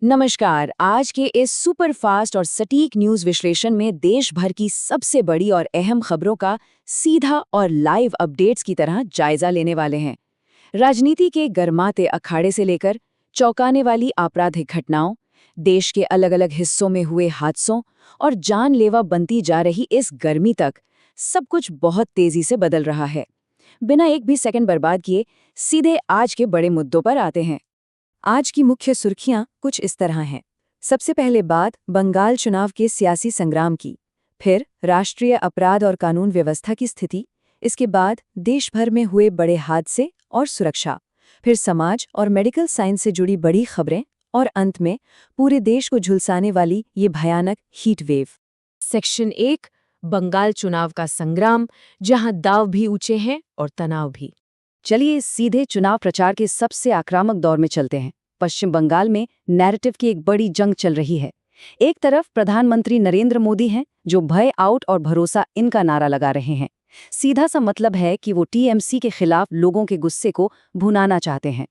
नमस्कार। आज के इस सुपर फास्ट और सटीक न्यूज विश्लेषण में देश भर की सबसे बड़ी और अहम खबरों का सीधा और लाइव अपडेट्स की तरह जायजा लेने वाले हैं। राजनीति के गर्माते अखाड़े से लेकर चौंकाने वाली आपराधिक घटनाओं, देश के अलग-अलग हिस्सों में हुए हादसों और जानलेवा बनती जा रही इस गर्मी तक, सब कुछ बहुत तेजी से बदल रहा है। बिना एक भी सेकंड बर्बाद किए सीधे आज के बड़े मुद्दों पर आते हैं। आज की मुख्य सुर्खियां कुछ इस तरह हैं। सबसे पहले बात बंगाल चुनाव के सियासी संग्राम की, फिर राष्ट्रीय अपराध और कानून व्यवस्था की स्थिति, इसके बाद देश भर में हुए बड़े हादसे और सुरक्षा, फिर समाज और मेडिकल साइंस से जुड़ी बड़ी खबरें और अंत में पूरे देश को झुलसाने वाली ये भयानक हीट वेव। सेक्शन 1 बंगाल चुनाव का संग्राम, जहां दांव भी ऊंचे हैं और तनाव भी। चलिए सीधे चुनाव प्रचार के सबसे आक्रामक दौर में चलते हैं। पश्चिम बंगाल में नैरेटिव की एक बड़ी जंग चल रही है। एक तरफ प्रधानमंत्री नरेंद्र मोदी हैं, जो भय आउट और भरोसा इन का नारा लगा रहे हैं। सीधा सा मतलब है कि वो टीएमसी के खिलाफ लोगों के गुस्से को भुनाना चाहते हैं।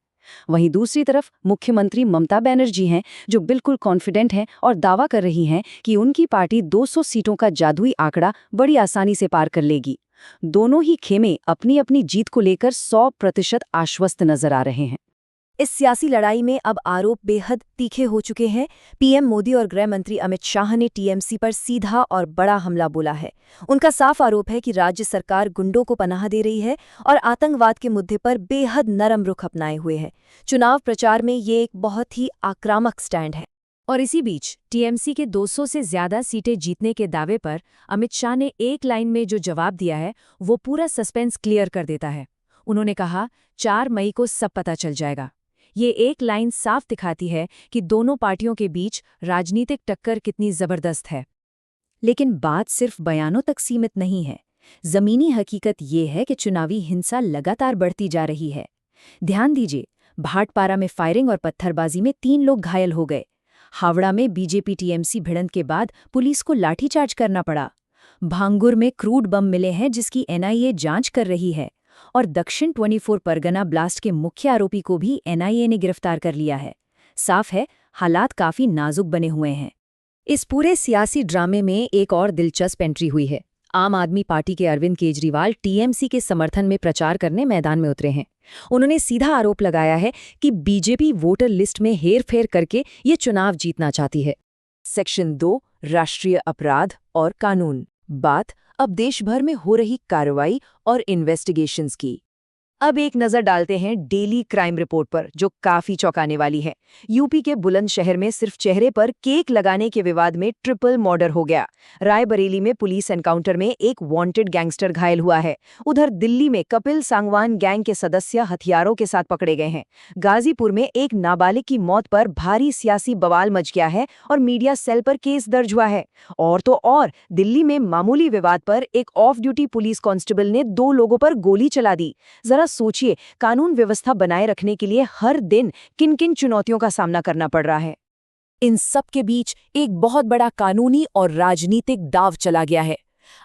वहीं दूसरी तरफ मुख्यमंत्री ममता बनर्जी हैं, जो बिल्कुल कॉन्फिडेंट हैं और दावा कर रही हैं कि उनकी पार्टी 200 सीटों का जादुई आंकड़ा बड़ी आसानी से पार कर लेगी। दोनों ही खेमे अपनी अपनी जीत को लेकर 100% आश्वस्त नजर आ रहे हैं। इस सियासी लड़ाई में अब आरोप बेहद तीखे हो चुके हैं। पीएम मोदी और गृह मंत्री अमित शाह ने टीएमसी पर सीधा और बड़ा हमला बोला है। उनका साफ आरोप है कि राज्य सरकार गुंडों को पनाह दे रही है और आतंकवाद के मुद्दे पर बेहद नरम रुख अपनाए हुए है। चुनाव प्रचार में ये एक बहुत ही आक्रामक स्टैंड है। और इसी बीच टीएमसी के 200 से ज्यादा सीटें जीतने के दावे पर अमित शाह ने एक लाइन में जो जवाब दिया है, वो पूरा सस्पेंस क्लियर कर देता है। उन्होंने कहा, 4 मई को सब पता चल जाएगा। ये एक लाइन साफ दिखाती है कि दोनों पार्टियों के बीच राजनीतिक टक्कर कितनी जबरदस्त है। लेकिन बात सिर्फ बयानों तक सीमित नहीं है। जमीनी हकीकत ये है कि चुनावी हिंसा लगातार बढ़ती जा रही है। ध्यान दीजिए, भाटपारा में फायरिंग और पत्थरबाजी में 3 लोग घायल हो गए। हावड़ा में बीजेपी टीएमसी भिड़ंत के बाद पुलिस को लाठीचार्ज करना पड़ा। भांगुर में क्रूड बम मिले हैं, जिसकी एनआईए जांच कर रही है। और दक्षिण 24 परगना ब्लास्ट के मुख्य आरोपी को भी एनआईए ने गिरफ्तार कर लिया है। साफ है, हालात काफी नाजुक बने हुए हैं। इस पूरे सियासी ड्रामे में एक और दिलचस्प एंट्री हुई है। आम आदमी पार्टी के अरविंद केजरीवाल टीएमसी के समर्थन में प्रचार करने मैदान में उतरे हैं। उन्होंने सीधा आरोप लगाया है कि बीजेपी वोटर लिस्ट में हेरफेर करके ये चुनाव जीतना चाहती है। सेक्शन 2 राष्ट्रीय अपराध और कानून। बात अब देश भर में हो रही कार्रवाई और इन्वेस्टिगेशंस की। अब एक नजर डालते हैं डेली क्राइम रिपोर्ट पर, जो काफी चौंकाने वाली है। यूपी के बुलंदशहर में सिर्फ चेहरे पर केक लगाने के विवाद में ट्रिपल मर्डर हो गया। रायबरेली में पुलिस एनकाउंटर में एक वांटेड गैंगस्टर घायल हुआ है। उधर दिल्ली में कपिल सांगवान गैंग के सदस्य हथियारों के साथ पकड़े गए हैं। गाजीपुर में एक नाबालिग की मौत पर भारी सियासी बवाल मच गया है और मीडिया सेल पर केस दर्ज हुआ है। और तो और दिल्ली में मामूली विवाद पर एक ऑफ ड्यूटी पुलिस कांस्टेबल ने 2 लोगों पर गोली चला दी। जरा सोचिए, कानून व्यवस्था बनाए रखने के लिए हर दिन किन किन चुनौतियों का सामना करना पड़ रहा है। इन सब के बीच एक बहुत बड़ा कानूनी और राजनीतिक दांव चला गया है।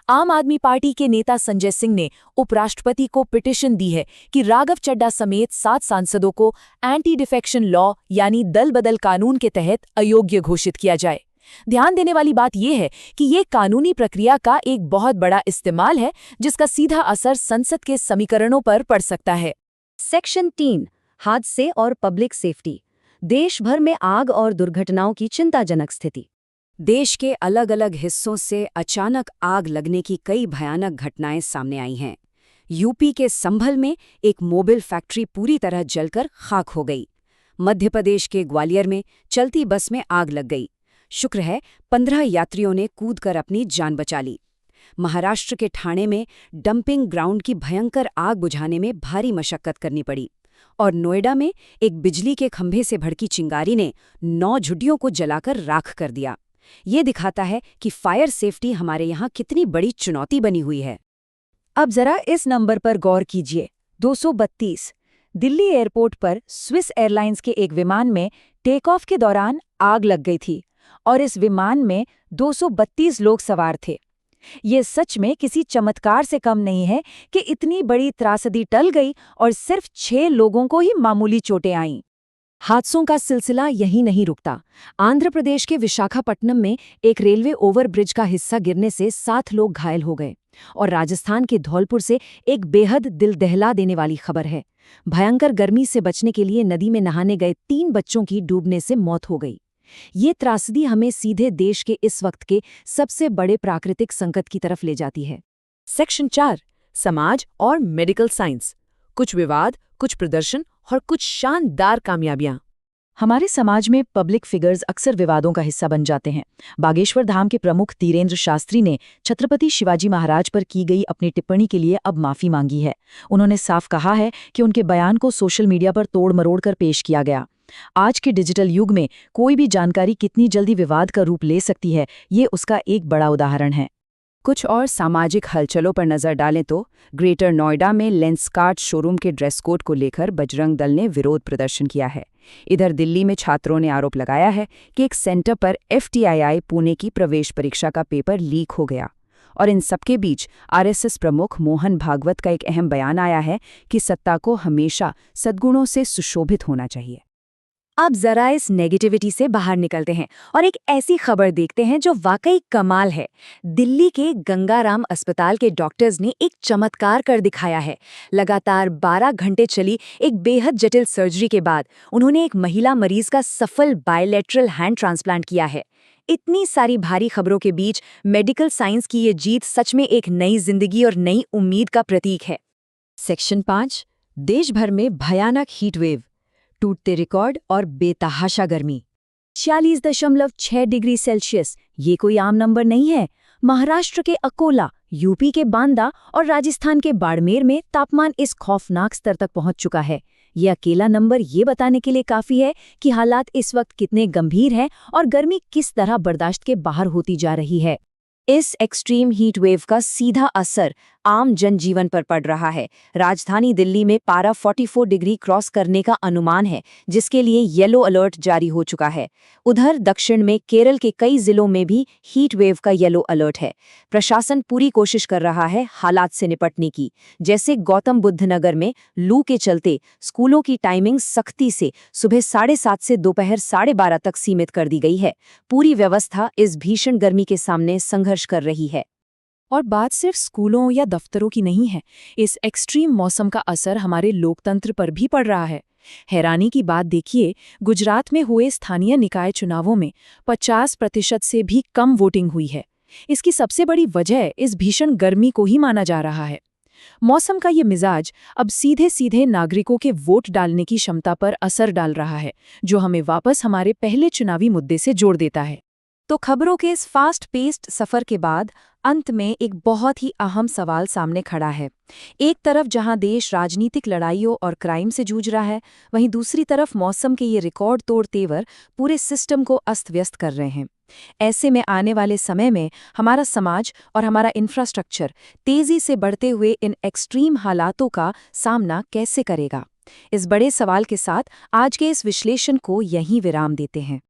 आम आदमी पार्टी के नेता संजय सिंह ने उपराष्ट्रपति को पिटीशन दी है कि राघव चड्ढा समेत 7 सांसदों को एंटी डिफेक्शन लॉ यानी दल बदल कानून के तहत अयोग्य घोषित किया जाए। ध्यान देने वाली बात यह है कि ये कानूनी प्रक्रिया का एक बहुत बड़ा इस्तेमाल है, जिसका सीधा असर संसद के समीकरणों पर पड़ सकता है। सेक्शन 3 हादसे और पब्लिक सेफ्टी। देश भर में आग और दुर्घटनाओं की चिंताजनक स्थिति। देश के अलग अलग हिस्सों से अचानक आग लगने की कई भयानक घटनाएं सामने आई हैं। यूपी के संभल में एक मोबाइल फैक्ट्री पूरी तरह जलकर खाक हो गई। मध्य प्रदेश के ग्वालियर में चलती बस में आग लग गई। शुक्र है 15 यात्रियों ने कूदकर अपनी जान बचा ली। महाराष्ट्र के ठाणे में डंपिंग ग्राउंड की भयंकर आग बुझाने में भारी मशक्कत करनी पड़ी। और नोएडा में एक बिजली के खंभे से भड़की चिंगारी ने 9 झुग्गियों को जलाकर राख कर दिया। ये दिखाता है कि फायर सेफ्टी हमारे यहाँ कितनी बड़ी चुनौती बनी हुई है। अब जरा इस नंबर पर गौर कीजिए, 232। दिल्ली एयरपोर्ट पर स्विस एयरलाइंस के एक विमान में टेक ऑफ के दौरान आग लग गई थी और इस विमान में 232 लोग सवार थे। ये सच में किसी चमत्कार से कम नहीं है कि इतनी बड़ी त्रासदी टल गई और सिर्फ 6 लोगों को ही मामूली चोटें आईं। हादसों का सिलसिला यहीं नहीं रुकता। आंध्र प्रदेश के विशाखापट्टनम में एक रेलवे ओवरब्रिज का हिस्सा गिरने से 7 लोग घायल हो गए। और राजस्थान के धौलपुर से एक बेहद दिल दहला देने वाली खबर है। भयंकर गर्मी से बचने के लिए नदी में नहाने गए 3 बच्चों की डूबने से मौत हो गई। ये त्रासदी हमें सीधे देश के इस वक्त के सबसे बड़े प्राकृतिक संकट की तरफ ले जाती है। सेक्शन 4 समाज और मेडिकल साइंस। कुछ विवाद, कुछ प्रदर्शन और कुछ शानदार कामयाबियां। हमारे समाज में पब्लिक फिगर्स अक्सर विवादों का हिस्सा बन जाते हैं। बागेश्वर धाम के प्रमुख धीरेन्द्र शास्त्री ने छत्रपति शिवाजी महाराज पर की गई अपनी टिप्पणी के लिए अब माफी मांगी है। उन्होंने साफ कहा है कि उनके बयान को सोशल मीडिया पर तोड़ मरोड़ कर पेश किया गया। आज के डिजिटल युग में कोई भी जानकारी कितनी जल्दी विवाद का रूप ले सकती है, ये उसका एक बड़ा उदाहरण है। कुछ और सामाजिक हलचलों पर नजर डालें तो ग्रेटर नोएडा में लेंसकार्ट शोरूम के ड्रेस कोड को लेकर बजरंग दल ने विरोध प्रदर्शन किया है। इधर दिल्ली में छात्रों ने आरोप लगाया है कि एक सेंटर पर FTII पुणे की प्रवेश परीक्षा का पेपर लीक हो गया। और इन सबके बीच RSS प्रमुख मोहन भागवत का एक अहम बयान आया है कि सत्ता को हमेशा सद्गुणों से सुशोभित होना चाहिए। अब जरा इस नेगेटिविटी से बाहर निकलते हैं और एक ऐसी खबर देखते हैं जो वाकई कमाल है। दिल्ली के गंगाराम अस्पताल के डॉक्टर्स ने एक चमत्कार कर दिखाया है। लगातार 12 घंटे चली एक बेहद जटिल सर्जरी के बाद उन्होंने एक महिला मरीज का सफल बायलैटरल हैंड ट्रांसप्लांट किया है। इतनी सारी भारी खबरों के बीच मेडिकल साइंस की ये जीत सच में एक नई जिंदगी और नई उम्मीद का प्रतीक है। सेक्शन 5 देश भर में भयानक हीट वेव, टूटते रिकॉर्ड और बेतहाशा गर्मी। 46.6 डिग्री सेल्सियस ये कोई आम नंबर नहीं है। महाराष्ट्र के अकोला, यूपी के बांदा और राजस्थान के बाड़मेर में तापमान इस खौफनाक स्तर तक पहुंच चुका है। ये अकेला नंबर ये बताने के लिए काफी है कि हालात इस वक्त कितने गंभीर हैं और गर्मी किस तरह बर्दाश्त के बाहर होती जा रही है। इस एक्सट्रीम हीट वेव का सीधा असर आम जनजीवन पर पड़ रहा है। राजधानी दिल्ली में पारा 44 डिग्री क्रॉस करने का अनुमान है, जिसके लिए येलो अलर्ट जारी हो चुका है। उधर दक्षिण में केरल के कई जिलों में भी हीट वेव का येलो अलर्ट है। प्रशासन पूरी कोशिश कर रहा है हालात से निपटने की। जैसे गौतम बुद्ध नगर में लू के चलते स्कूलों की टाइमिंग सख्ती से सुबह 7:30 से दोपहर 12:30 तक सीमित कर दी गई है। पूरी व्यवस्था इस भीषण गर्मी के सामने संघर्ष कर रही है। और बात सिर्फ स्कूलों या दफ्तरों की नहीं है। इस एक्सट्रीम मौसम का असर हमारे लोकतंत्र पर भी पड़ रहा है। हैरानी की बात देखिए, गुजरात में हुए स्थानीय निकाय चुनावों में 50% से भी कम वोटिंग हुई है। इसकी सबसे बड़ी वजह इस भीषण गर्मी को ही माना जा रहा है। मौसम का ये मिजाज अब सीधे सीधे नागरिकों के वोट डालने की क्षमता पर असर डाल रहा है, जो हमें वापस हमारे पहले चुनावी मुद्दे से जोड़ देता है। तो खबरों के इस फास्ट पेस्ड सफर के बाद अंत में एक बहुत ही अहम सवाल सामने खड़ा है। एक तरफ जहां देश राजनीतिक लड़ाइयों और क्राइम से जूझ रहा है, वहीं दूसरी तरफ मौसम के ये रिकॉर्ड तोड़ तेवर पूरे सिस्टम को अस्त व्यस्त कर रहे हैं। ऐसे में आने वाले समय में हमारा समाज और हमारा इंफ्रास्ट्रक्चर तेजी से बढ़ते हुए इन एक्सट्रीम हालातों का सामना कैसे करेगा? इस बड़े सवाल के साथ आज के इस विश्लेषण को यहीं विराम देते हैं।